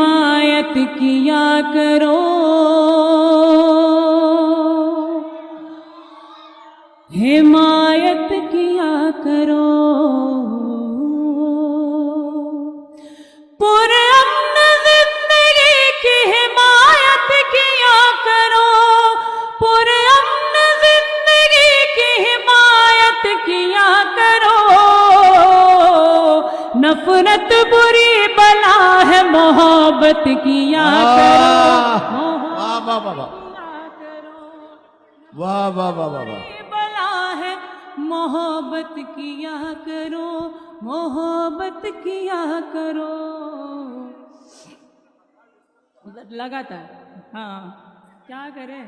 हिमायत किया करो, हिमायत किया करो। पुरअमन जिंदगी की हिमायत किया करो, पुरअमन जिंदगी की हिमायत किया करो। नफरत बुरी बला है, मोहब्बत किया करो। वाह वाह वाह वाह वाह वाह वाह वाह। बला है, मोहब्बत किया करो, मोहब्बत किया करो। लगातार, हाँ क्या करें।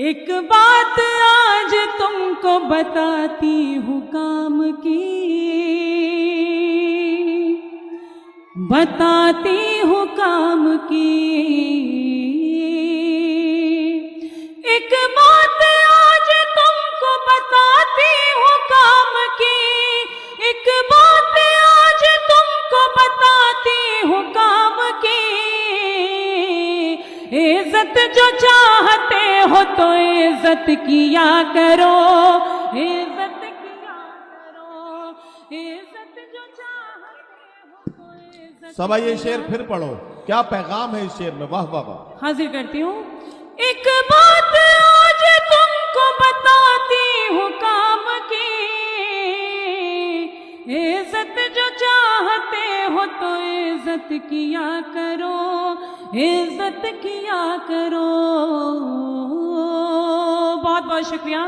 एक बात आज तुमको बताती हूँ काम की, बताती हूँ काम की। एक बात आज तुमको बताती हूँ काम की, एक बात आज तुमको बताती हूँ काम की। इज्जत जो चाहते हो तो इज्जत किया करो, इज्जत किया करो, इज्जत जो चाहते हो तो इज्जत। सबा ये शेर फिर पढ़ो, क्या पैगाम है इस शेर में। वाह वाह वाह। हाजिर करती हूँ। एक बात आज तुमको बताती हूँ काम की, इज्जत जो चाहते हो तो इज्जत किया करो, इज्जत किया करो। बहुत बहुत शुक्रिया।